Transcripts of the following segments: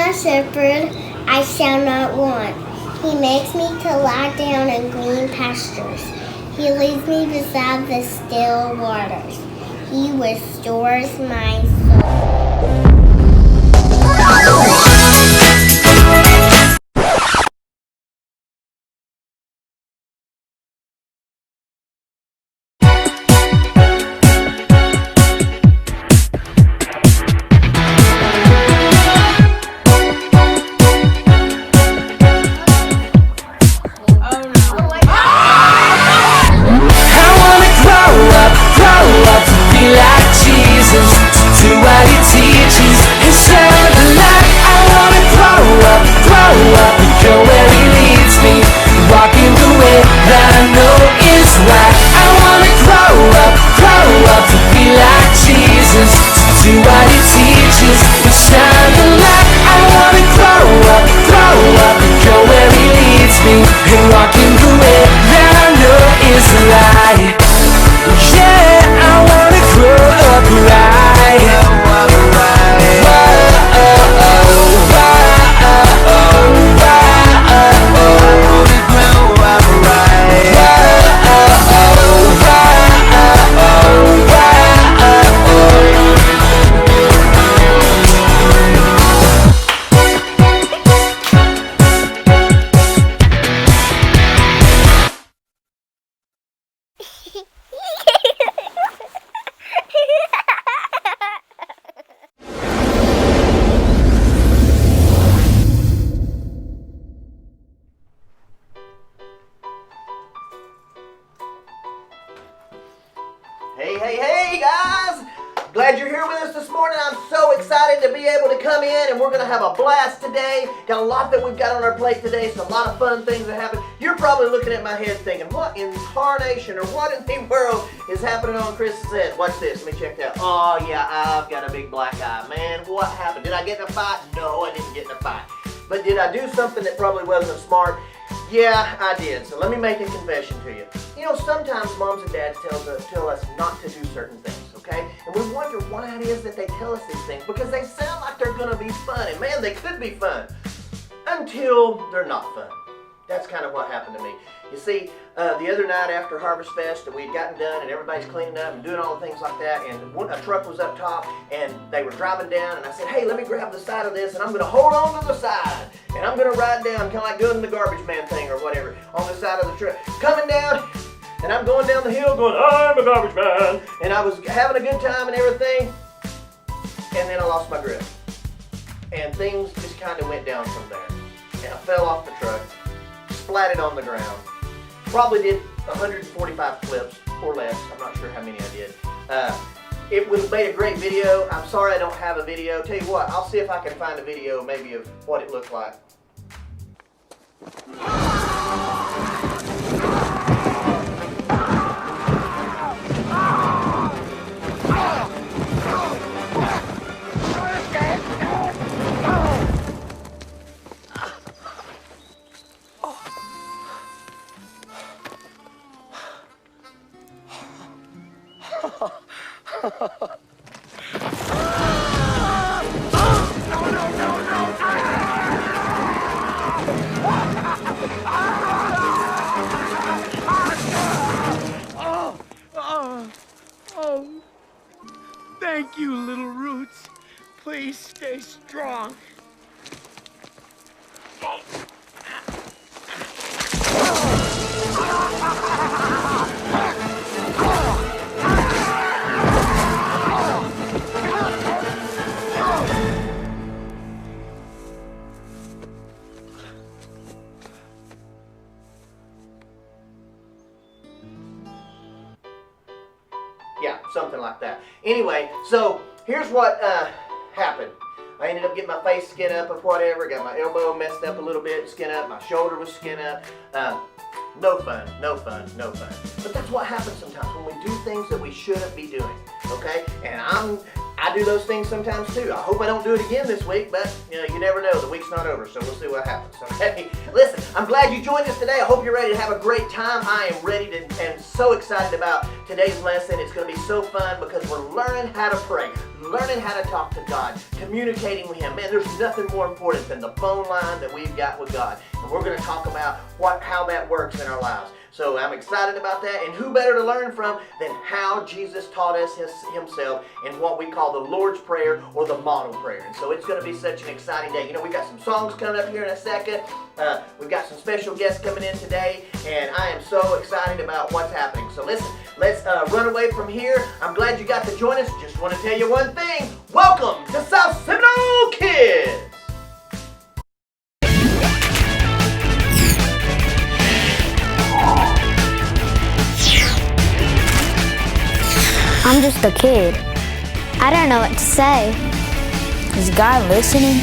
my shepherd, I shall not want. He makes me to lie down in green pastures. He leads me beside the still waters. He restores my soul. Hey guys! Glad you're here with us this morning. I'm so excited to be able to come in, and we're going to have a blast today. Got a lot that we've got on our plate today, so a lot of fun things that happen. You're probably looking at my head thinking, what in tarnation or what in the world is happening on Chris's head? Watch this. Let me check that. Oh yeah, I've got a big black eye. Man, what happened? Did I get in a fight? No, I didn't get in a fight. But did I do something that probably wasn't smart? Yeah, I did. So let me make a confession to you. You know, sometimes moms and dads tell us not to do certain things, okay? And we wonder why it is that they tell us these things, because they sound like they're going to be fun. And man, they could be fun until they're not fun. That's kind of what happened to me. You see, the other night after Harvest Fest, we had gotten done and everybody's cleaning up and doing all the things like that, and a truck was up top and they were driving down, and I said, hey, let me grab the side of this and I'm going to hold on to the side and I'm going to ride down, kind of like doing the garbage man thing or whatever, on the side of the truck. Coming down, and I'm going down the hill going, I'm a garbage man, and I was having a good time and everything, and then I lost my grip. And things just kind of went down from there. And I fell off the truck, splatted on the ground. Probably did 145 flips or less. I'm not sure how many I did. It would have made a great video. I'm sorry I don't have a video. Tell you what, I'll see if I can find a video maybe of what it looked like. Thank you, little roots. Please stay strong. Yeah, something like that. Anyway, so here's what happened. I ended up getting my face skin up or whatever, got my elbow messed up a little bit, skin up, my shoulder was skin up. No fun, no fun, no fun. But that's what happens sometimes when we do things that we shouldn't be doing, okay? And I do those things sometimes too. I hope I don't do it again this week, but you never know. The week's not over, so we'll see what happens. Okay? Listen, I'm glad you joined us today. I hope you're ready to have a great time. I am ready to and so excited about today's lesson. It's going to be so fun because we're learning how to pray, learning how to talk to God, communicating with Him. Man, there's nothing more important than the phone line that we've got with God. And we're going to talk about how that works in our lives. So I'm excited about that, and who better to learn from than how Jesus taught us himself in what we call the Lord's Prayer or the model prayer. And so it's going to be such an exciting day. We've got some songs coming up here in a second. We've got some special guests coming in today, and I am so excited about what's happening. So listen, let's run away from here. I'm glad you got to join us. Just want to tell you one thing. Welcome to South Seminole Kids. I'm just a kid. I don't know what to say. Is God listening?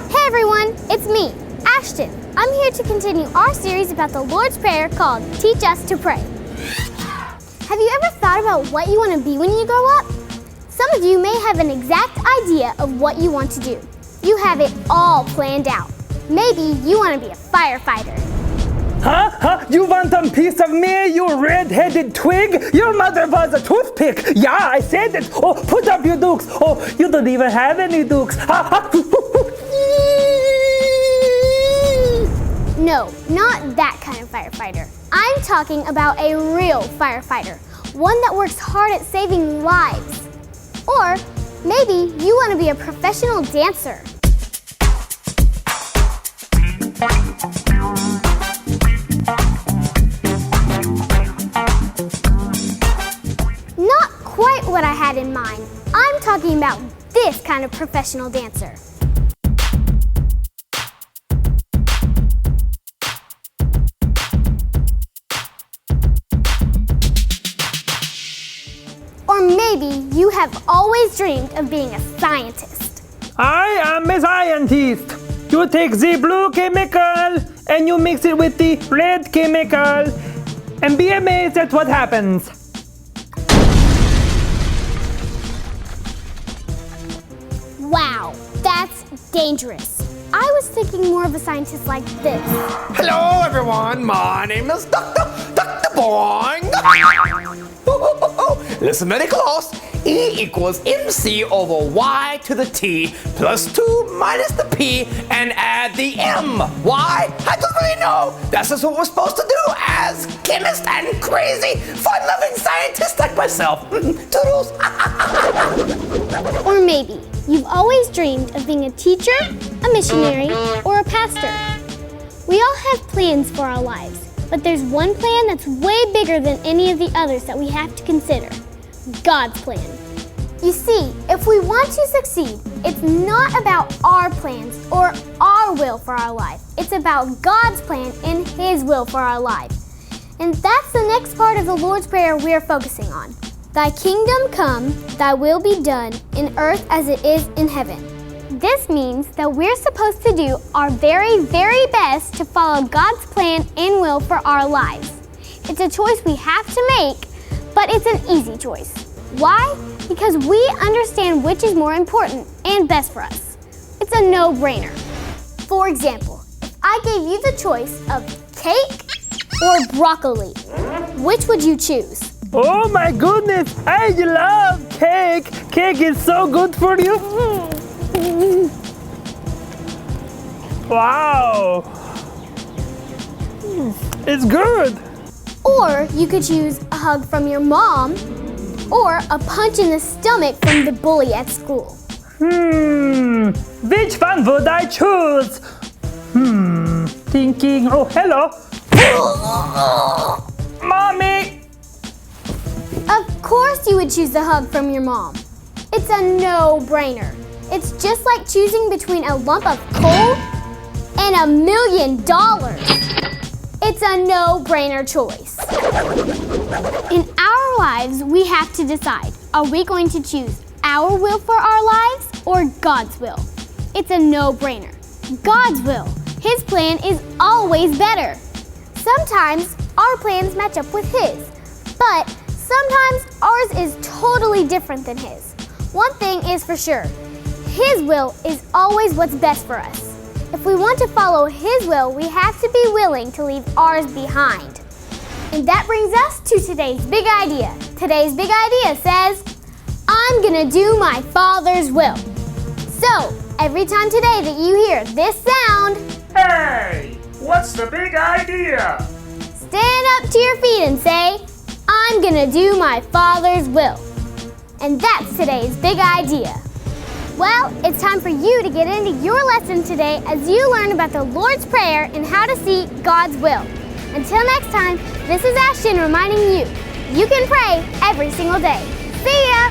Hey everyone, it's me, Ashton. I'm here to continue our series about the Lord's Prayer called Teach Us to Pray. Have you ever thought about what you want to be when you grow up? Some of you may have an exact idea of what you want to do. You have it all planned out. Maybe you want to be a firefighter. Huh? You want a piece of me, you red-headed twig? Your mother was a toothpick. Yeah, I said it. Oh, put up your dukes. Oh, you don't even have any dukes. No, not that kind of firefighter. I'm talking about a real firefighter. One that works hard at saving lives. Or maybe you want to be a professional dancer. Not quite what I had in mind. I'm talking about this kind of professional dancer. Or maybe you have always dreamed of being a scientist. I am a scientist. You take the blue chemical and you mix it with the red chemical and be amazed at what happens. Wow, that's dangerous. I was thinking more of a scientist like this. Hello everyone, my name is Dr. Boing. Listen very close. E equals MC over Y to the T plus 2 minus the P and add the M. Why? I don't really know. That's just what we're supposed to do as chemists and crazy, fun-loving scientists like myself. Toodles. Or maybe you've always dreamed of being a teacher, a missionary, or a pastor. We all have plans for our lives, but there's one plan that's way bigger than any of the others that we have to consider. God's plan. You see, if we want to succeed, it's not about our plans or our will for our life. It's about God's plan and His will for our life. And that's the next part of the Lord's Prayer we're focusing on. Thy kingdom come, thy will be done, in earth as it is in heaven. This means that we're supposed to do our very, very best to follow God's plan and will for our lives. It's a choice we have to make, but it's an easy choice. Why? Because we understand which is more important and best for us. It's a no-brainer. For example, if I gave you the choice of cake or broccoli, which would you choose? Oh my goodness, I love cake. Cake is so good for you. Wow. It's good. Or you could choose a hug from your mom or a punch in the stomach from the bully at school. Which one would I choose? Thinking, oh, hello. Mommy. Of course you would choose the hug from your mom. It's a no-brainer. It's just like choosing between a lump of coal and $1 million. It's a no-brainer choice. In our lives, we have to decide, are we going to choose our will for our lives or God's will? It's a no-brainer. God's will. His plan is always better. Sometimes our plans match up with His, But sometimes ours is totally different than his. One thing is for sure, his will is always what's best for us. If we want to follow his will, we have to be willing to leave ours behind. And that brings us to today's big idea. Today's big idea says, I'm gonna do my Father's will. So, every time today that you hear this sound, Hey, what's the big idea? stand up to your feet and say, I'm gonna do my Father's will. And that's today's big idea. Well, it's time for you to get into your lesson today as you learn about the Lord's Prayer and how to see God's will. Until next time, this is Ashton reminding you, you can pray every single day. See ya!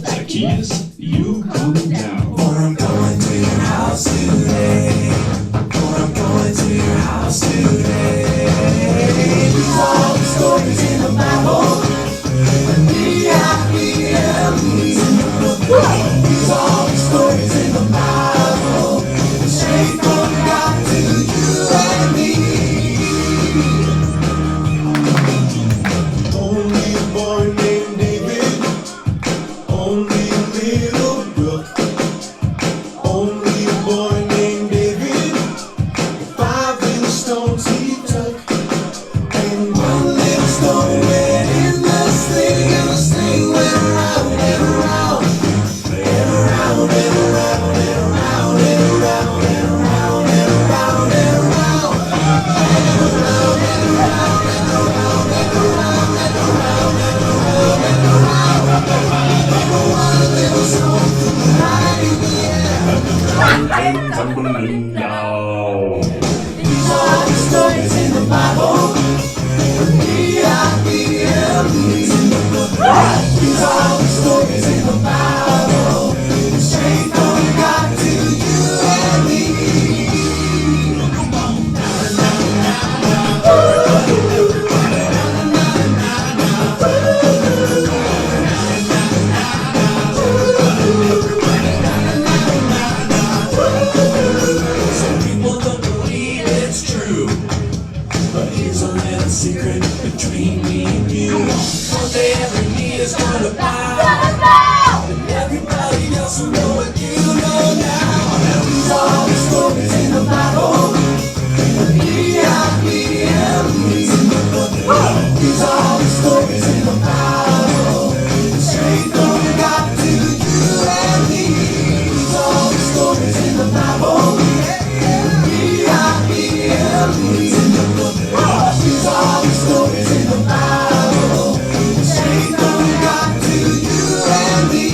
Zacchaeus, you come down. For I'm going to your house today. For I'm going to your house today. These are the stories in the Bible. These are the stories in the Bible. Straight from God to you and me. Only a boy named David. Only a little brook. Only a boy named David. 5 little stones he took. And 1 little stone went in the sling. And the sling went around and around. And around and around and around and around and around and around and around. And around and around and around and around and around and around and around. And one little stone flew high in the air. Tumbling down. These are the stories in the Bible. These are the stories in the Bible. Straight from God to you and me. Some people don't believe it's true, but here's a little secret between me and you. One day every knee is gonna bow, and everybody else will know what you know now. And these are the stories in the Bible. These are the stories in the Bible. Straight from God to you and me. These are the stories in the Bible. These are the stories in the Bible. Straight from God to you and me.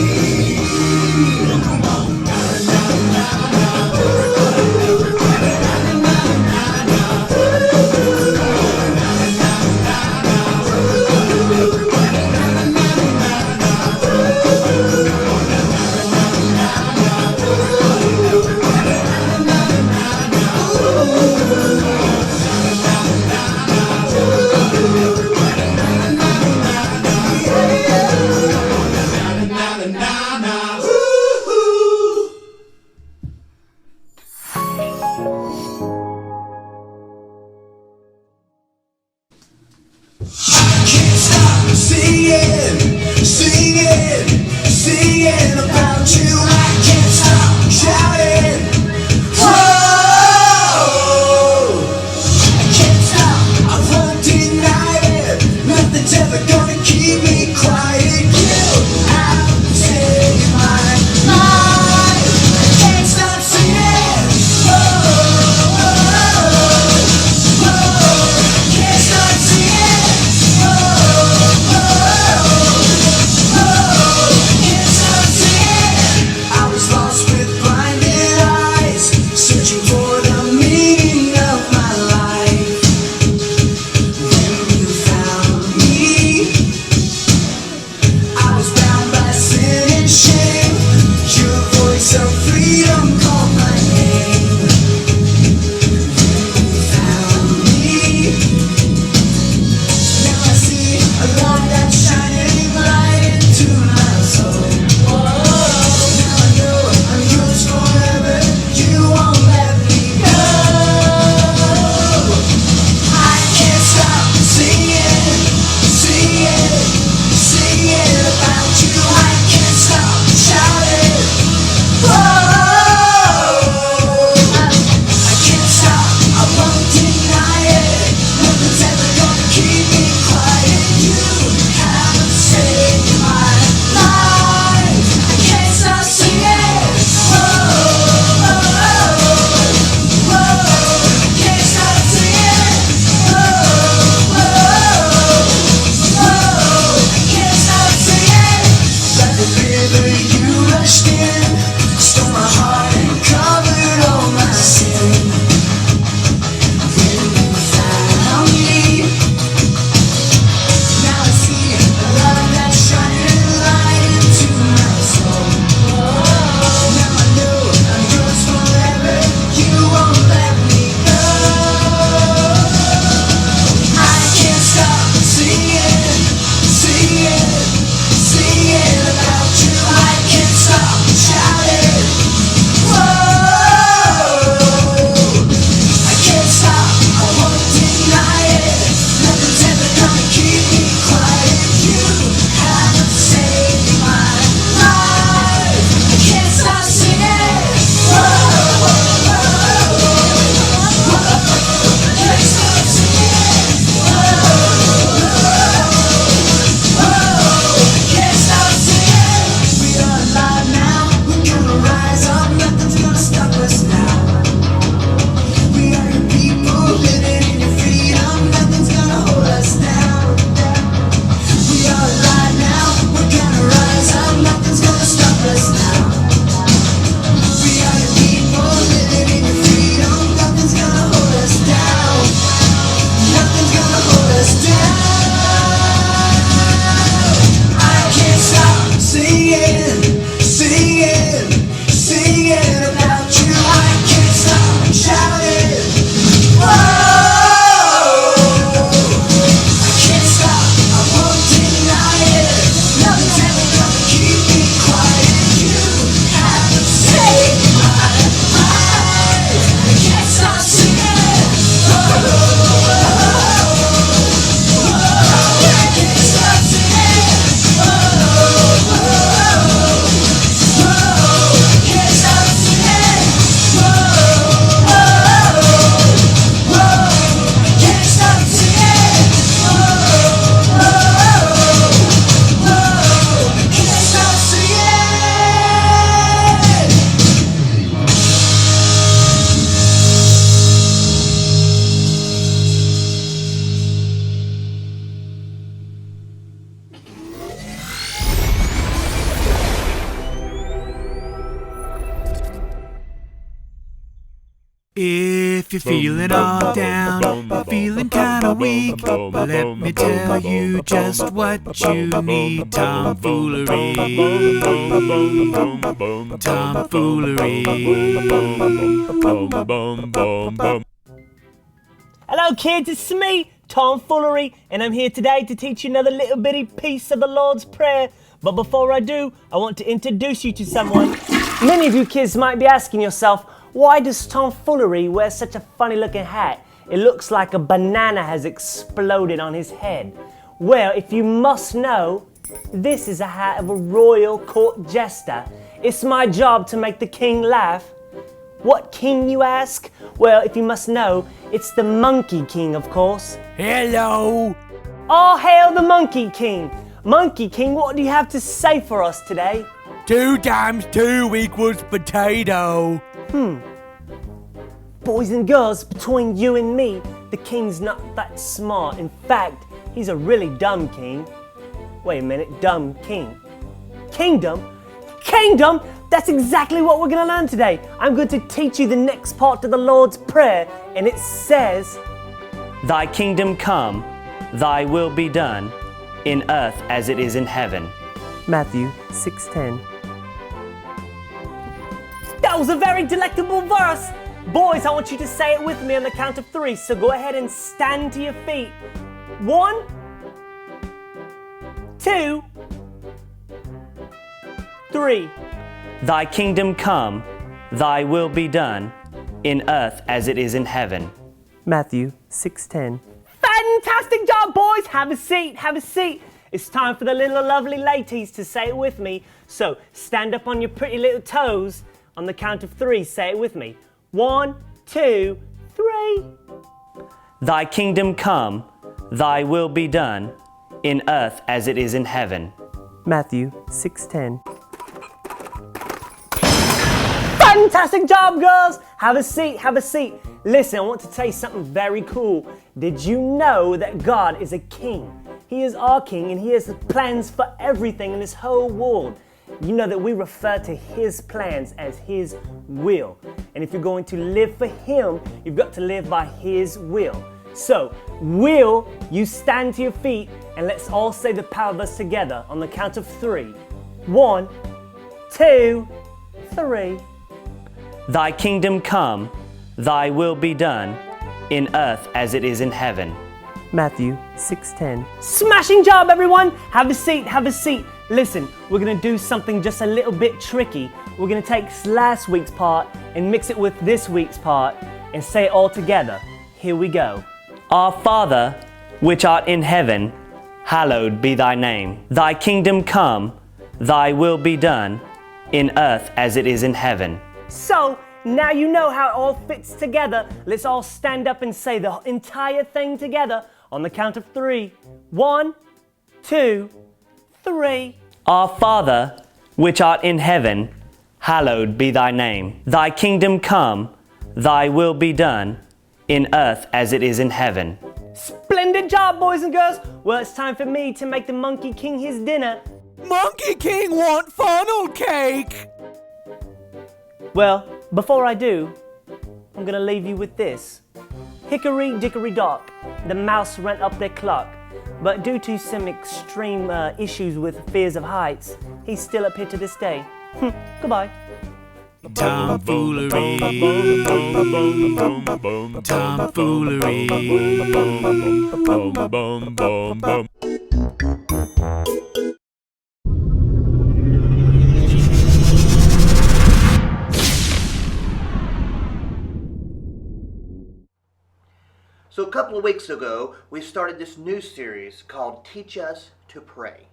If you're feeling all down, feeling kinda weak, let me tell you just what you need. Tomfoolery. Tomfoolery. Hello kids, it's me, Tomfoolery, and I'm here today to teach you another little bitty piece of the Lord's Prayer. But before I do, I want to introduce you to someone. Many of you kids might be asking yourself, why does Tomfoolery wear such a funny looking hat? It looks like a banana has exploded on his head. Well, if you must know, this is a hat of a royal court jester. It's my job to make the king laugh. What king, you ask? Well, if you must know, it's the Monkey King, of course. Hello. All hail the Monkey King. Monkey King, what do you have to say for us today? 2 times 2 equals potato. Boys and girls, between you and me, the king's not that smart. In fact, he's a really dumb king. Wait a minute, dumb king. Kingdom? Kingdom? That's exactly what we're going to learn today. I'm going to teach you the next part of the Lord's Prayer, and it says, Thy kingdom come, thy will be done, in earth as it is in heaven. Matthew 6:10. That was a very delectable verse. Boys, I want you to say it with me on the count of 3, so go ahead and stand to your feet. 1, 2, 3. Thy kingdom come, thy will be done, in earth as it is in heaven. Matthew 6:10. Fantastic job, boys! Have a seat, have a seat. It's time for the little lovely ladies to say it with me. So stand up on your pretty little toes. On the count of 3, say it with me. 1, 2, 3. Thy kingdom come, thy will be done, in earth as it is in heaven. Matthew 6:10. Fantastic job, girls! Have a seat, have a seat. Listen, I want to tell you something very cool. Did you know that God is a king? He is our king and he has plans for everything in this whole world. You know that we refer to his plans as his will. And if you're going to live for him, you've got to live by his will. So, will you stand to your feet and let's all say the power of us together on the count of 3. 1, 2, 3. Thy kingdom come, thy will be done, in earth as it is in heaven. Matthew 6:10. Smashing job, everyone! Have a seat, have a seat. Listen, we're going to do something just a little bit tricky. We're going to take last week's part and mix it with this week's part and say it all together. Here we go. Our Father, which art in heaven, hallowed be thy name. Thy kingdom come, thy will be done, in earth as it is in heaven. So, now you know how it all fits together. Let's all stand up and say the entire thing together on the count of 3. 1, 2, 3. Our Father, which art in heaven, hallowed be thy name. Thy kingdom come, thy will be done, in earth as it is in heaven. Splendid job, boys and girls. Well, it's time for me to make the Monkey King his dinner. Monkey King want funnel cake. Well, before I do, I'm gonna leave you with this. Hickory dickory dock, the mouse ran up their clock. But due to some extreme issues with fears of heights, he's still up here to this day. Goodbye. Tomfoolery. Tomfoolery. So a couple of weeks ago, we started this new series called Teach Us to Pray.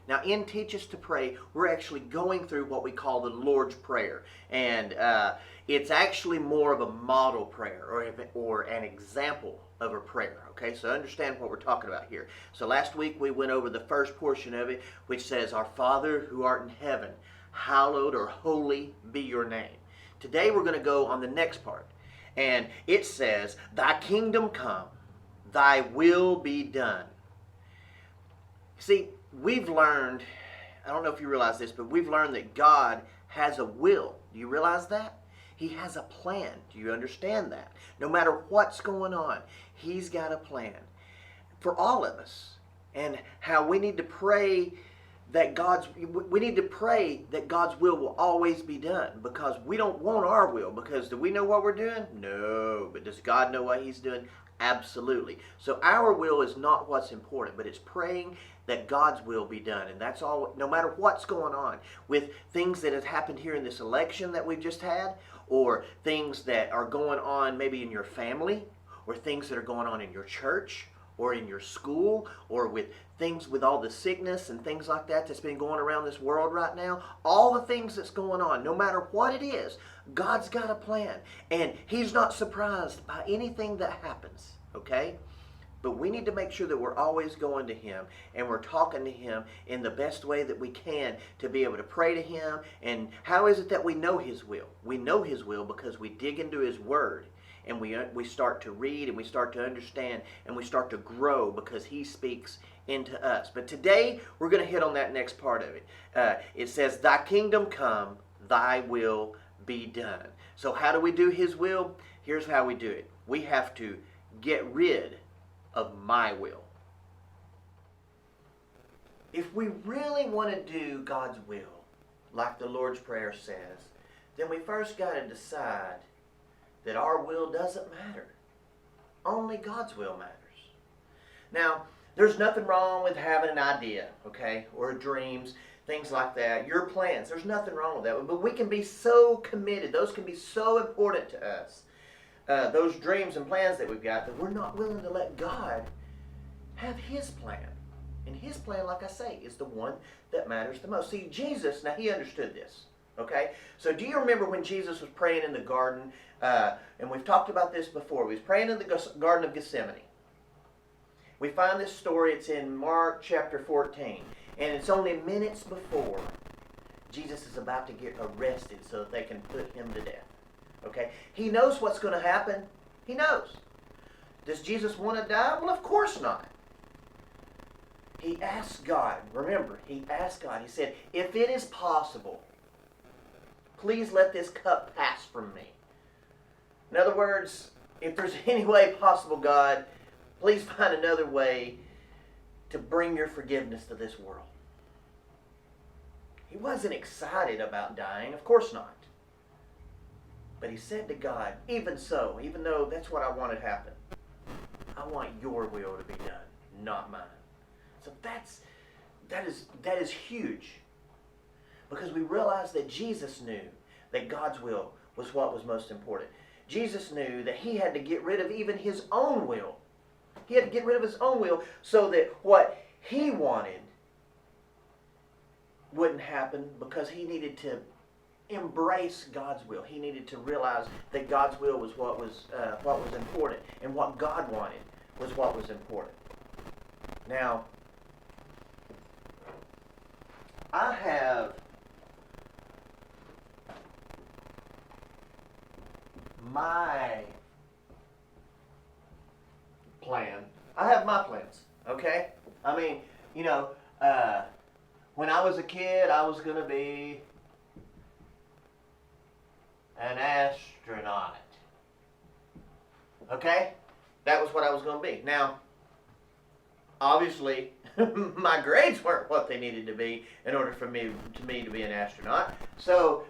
Now in Teach Us to Pray, we're actually going through what we call the Lord's Prayer. And it's actually more of a model prayer or an example of a prayer. Okay, so understand what we're talking about here. So last week we went over the first portion of it, which says, Our Father who art in heaven, hallowed or holy be your name. Today we're going to go on the next part. And it says, Thy kingdom come, thy will be done. See, we've learned, I don't know if you realize this, but we've learned that God has a will. Do you realize that? He has a plan. Do you understand that? No matter what's going on, He's got a plan for all of us. And how we need to pray that God's will always be done, because we don't want our will, because do we know what we're doing? No. But does God know what He's doing? Absolutely. So our will is not what's important, but it's praying that God's will be done. And that's all, no matter what's going on with things that have happened here in this election that we've just had, or things that are going on maybe in your family, or things that are going on in your church, or in your school, or with things with all the sickness and things like that that's been going around this world right now. All the things that's going on, no matter what it is, God's got a plan. And He's not surprised by anything that happens, okay? But we need to make sure that we're always going to Him and we're talking to Him in the best way that we can to be able to pray to Him. And how is it that we know His will? We know His will because we dig into His Word. And we start to read and we start to understand and we start to grow because He speaks into us. But today we're going to hit on that next part of it. It says, Thy kingdom come, Thy will be done. So how do we do His will? Here's how we do it. We have to get rid of my will. If we really want to do God's will, like the Lord's Prayer says, then we first got to decide that our will doesn't matter. Only God's will matters. Now, there's nothing wrong with having an idea, okay, or dreams, things like that, your plans. There's nothing wrong with that. But we can be so committed. Those can be so important to us, those dreams and plans that we've got, that we're not willing to let God have His plan. And His plan, like I say, is the one that matters the most. See, Jesus, now He understood this. Okay, so do you remember when Jesus was praying in the garden? And we've talked about this before. He was praying in the Garden of Gethsemane. We find this story. It's in Mark chapter 14. And it's only minutes before Jesus is about to get arrested so that they can put Him to death. Okay, He knows what's going to happen. He knows. Does Jesus want to die? Well, of course not. He asked God. Remember, He asked God. He said, if it is possible, please let this cup pass from me. In other words, if there's any way possible, God, please find another way to bring your forgiveness to this world. He wasn't excited about dying, of course not. But he said to God, even so, even though that's what I wanted to happen, I want your will to be done, not mine. So that is huge. Because we realize that Jesus knew that God's will was what was most important. Jesus knew that He had to get rid of even His own will. He had to get rid of His own will so that what He wanted wouldn't happen, because He needed to embrace God's will. He needed to realize that God's will was what was important, and what God wanted was what was important. Now, I have my plan. I have my plans, okay? I mean, when I was a kid, I was going to be an astronaut. Okay? That was what I was going to be. Now, obviously, my grades weren't what they needed to be in order for me to be an astronaut. So,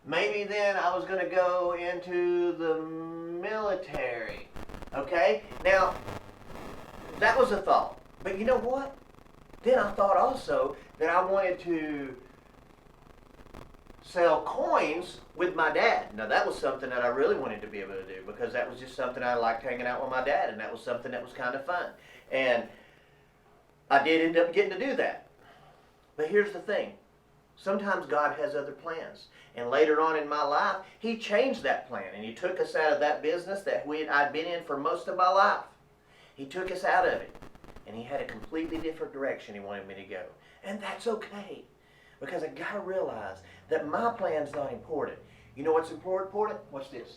maybe then I was going to go into the military. Okay? Now, that was a thought. But you know what? Then I thought also that I wanted to sell coins with my dad. Now, that was something that I really wanted to be able to do, because that was just something I liked hanging out with my dad, and that was something that was kind of fun. And I did end up getting to do that. But here's the thing. Sometimes God has other plans. And later on in my life, He changed that plan. And He took us out of that business that I'd been in for most of my life. He took us out of it. And He had a completely different direction He wanted me to go. And that's okay. Because I got to realize that my plan's not important. You know what's important? Watch this.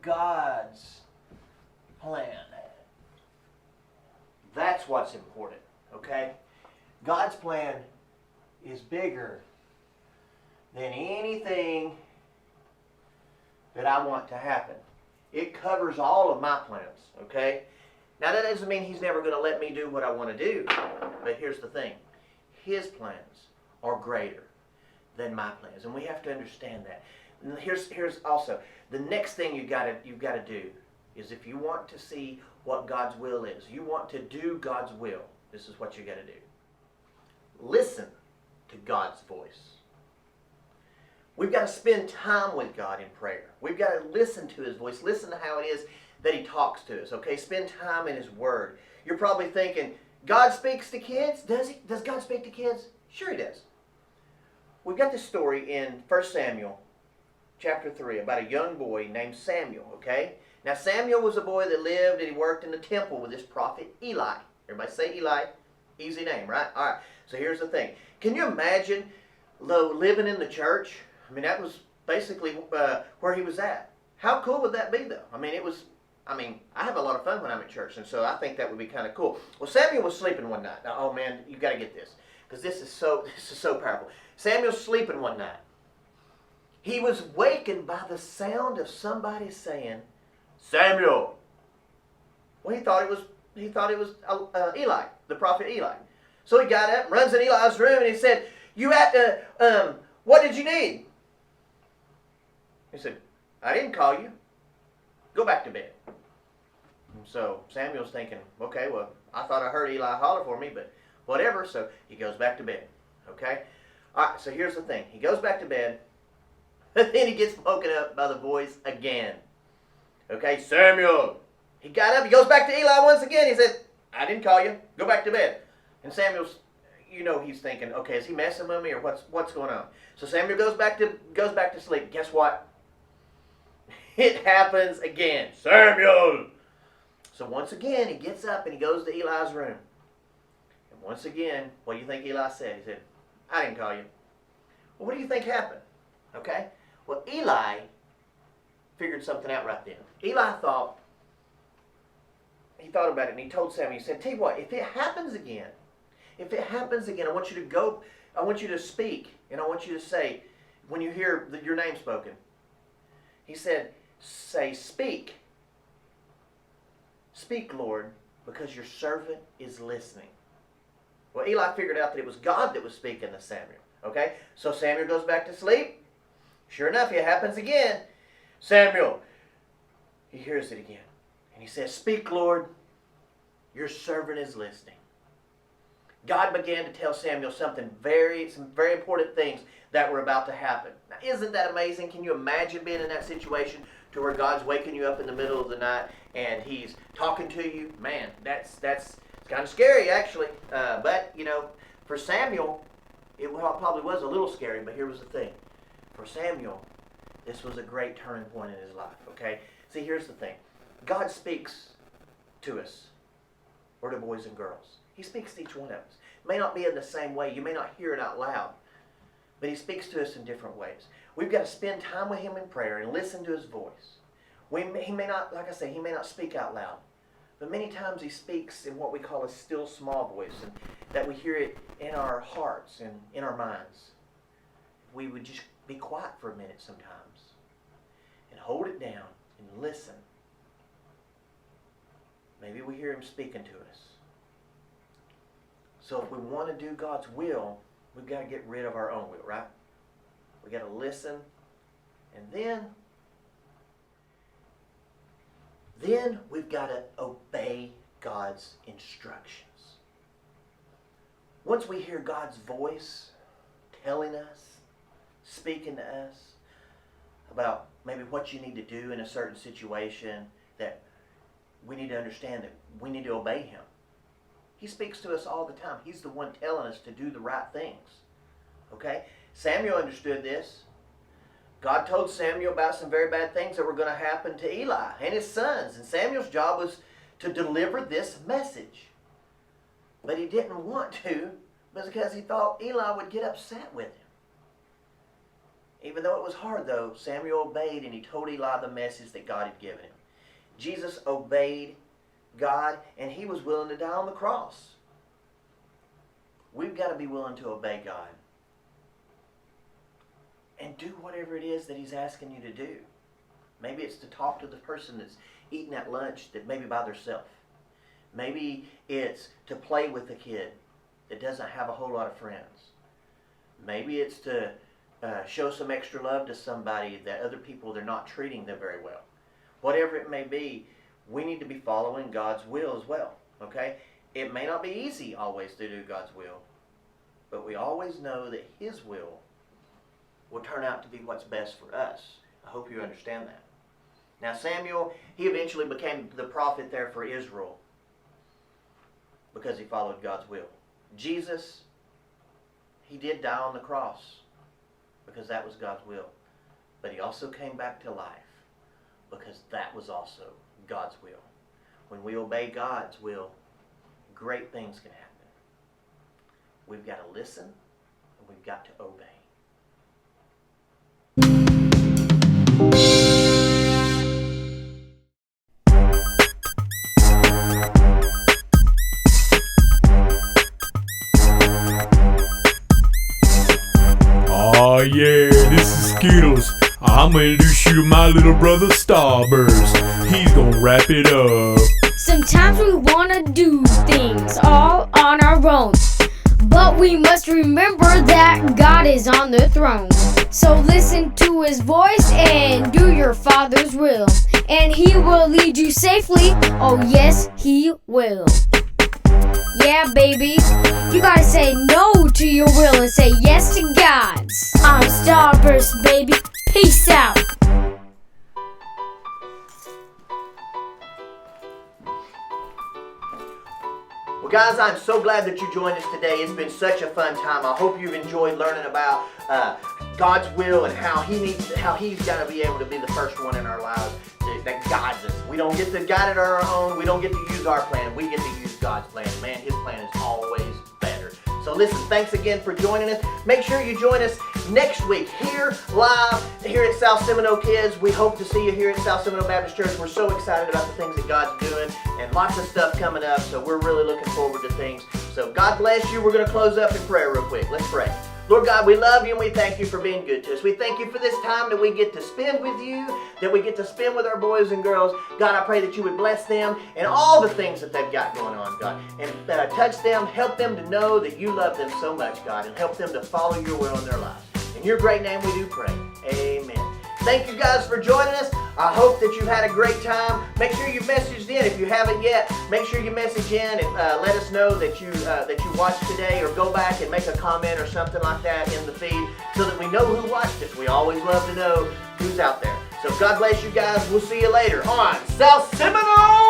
God's plan. That's what's important, okay? God's plan is bigger than anything that I want to happen. It covers all of my plans, okay? Now that doesn't mean He's never going to let me do what I want to do. But here's the thing. His plans are greater than my plans. And we have to understand that. And here's also, the next thing you've got to do is, if you want to see what God's will is, you want to do God's will, this is what you got to do. Listen to God's voice. We've got to spend time with God in prayer. We've got to listen to His voice. Listen to how it is that He talks to us, okay? Spend time in His Word. You're probably thinking, God speaks to kids? Does He? Does God speak to kids? Sure He does. We've got this story in 1 Samuel chapter 3 about a young boy named Samuel, okay? Now Samuel was a boy that lived and he worked in the temple with this prophet Eli. Everybody say Eli. Easy name, right? All right. So here's the thing. Can you imagine living in the church? I mean, that was basically where he was at. How cool would that be, though? I mean, I have a lot of fun when I'm at church, and so I think that would be kind of cool. Well, Samuel was sleeping one night. Now, oh man, you got to get this, because this is so powerful. Samuel's sleeping one night. He was wakened by the sound of somebody saying, "Samuel." Well, he thought it was Eli, the prophet Eli. So he got up, runs in Eli's room, and he said, "You at what did you need?" He said, "I didn't call you. Go back to bed." And so Samuel's thinking, okay, well, I thought I heard Eli holler for me, but whatever. So he goes back to bed. Okay? All right, so here's the thing. He goes back to bed, and then he gets woken up by the voice again. Okay, "Samuel." He got up, he goes back to Eli once again. He said, "I didn't call you. Go back to bed." And Samuel's, he's thinking, okay, is he messing with me or what's going on? So Samuel goes back to sleep. Guess what? It happens again. "Samuel." So once again, he gets up and he goes to Eli's room. And once again, what do you think Eli said? He said, "I didn't call you." Well, what do you think happened? Okay? Well, Eli figured something out right then. Eli thought about it, and he told Samuel, he said, "Tell you what, if it happens again, I want you to speak, and I want you to say, when you hear your name spoken," he said, "Say, speak. Speak, Lord, because your servant is listening." Well, Eli figured out that it was God that was speaking to Samuel. Okay? So Samuel goes back to sleep. Sure enough, it happens again. "Samuel." He hears it again. And he says, "Speak, Lord, your servant is listening." God began to tell Samuel some very important things that were about to happen. Now, isn't that amazing? Can you imagine being in that situation to where God's waking you up in the middle of the night and He's talking to you? Man, that's kind of scary, actually. But, for Samuel, it probably was a little scary, but here was the thing. For Samuel, this was a great turning point in his life, okay? See, here's the thing. God speaks to us. We're to boys and girls. He speaks to each one of us. It may not be in the same way. You may not hear it out loud. But He speaks to us in different ways. We've got to spend time with Him in prayer and listen to His voice. He may not, like I say, He may not speak out loud. But many times He speaks in what we call a still small voice, and that we hear it in our hearts and in our minds. We would just be quiet for a minute sometimes and hold it down and listen. Maybe we hear Him speaking to us. So if we want to do God's will, we've got to get rid of our own will, right? We've got to listen, and then we've got to obey God's instructions. Once we hear God's voice telling us, speaking to us about maybe what you need to do in a certain situation, that we need to understand that we need to obey Him. He speaks to us all the time. He's the one telling us to do the right things. Okay? Samuel understood this. God told Samuel about some very bad things that were going to happen to Eli and his sons. And Samuel's job was to deliver this message. But he didn't want to because he thought Eli would get upset with him. Even though it was hard, though, Samuel obeyed and he told Eli the message that God had given him. Jesus obeyed God, and He was willing to die on the cross. we've got to be willing to obey God and do whatever it is that He's asking you to do. Maybe it's to talk to the person that's eating at lunch that maybe by themselves. Maybe it's to play with a kid that doesn't have a whole lot of friends. Maybe it's to show some extra love to somebody that other people, they're not treating them very well. Whatever it may be, we need to be following God's will as well, okay? It may not be easy always to do God's will, but we always know that His will turn out to be what's best for us. I hope you understand that. Now Samuel, he eventually became the prophet there for Israel because he followed God's will. Jesus, He did die on the cross because that was God's will. But He also came back to life because that was also God's will. When we obey God's will, great things can happen. We've got to listen and we've got to obey. Oh yeah, this is Skittles. I'm gonna introduce you to my little brother Starburst. He's gonna wrap it up. Sometimes we wanna do things all on our own, but we must remember that God is on the throne. So listen to His voice and do your Father's will, and He will lead you safely. Oh yes, He will. Yeah, baby, you gotta say no to your will and say yes to God's. I'm Starburst, baby. Peace out. Well, guys, I'm so glad that you joined us today. It's been such a fun time. I hope you've enjoyed learning about God's will and how He's got to be able to be the first one in our lives that guides us. We don't get to guide it on our own. We don't get to use our plan. We get to use God's plan. Man, His plan is always better. So listen, thanks again for joining us. Make sure you join us next week here live here at South Seminole Kidz. We hope to see you here at South Seminole Baptist Church. We're so excited about the things that God's doing and lots of stuff coming up. So we're really looking forward to things. So God bless you. We're going to close up in prayer real quick. Let's pray. Lord God, we love you and we thank you for being good to us. We thank you for this time that we get to spend with you, that we get to spend with our boys and girls. God, I pray that you would bless them and all the things that they've got going on, God. And touch them, help them to know that you love them so much, God, and help them to follow your will in their lives. In your great name we do pray. Amen. Thank you guys for joining us. I hope that you've had a great time. Make sure you messaged in. If you haven't yet, make sure you message in and let us know that you watched today, or go back and make a comment or something like that in the feed so that we know who watched it. We always love to know who's out there. So God bless you guys. We'll see you later on South Seminole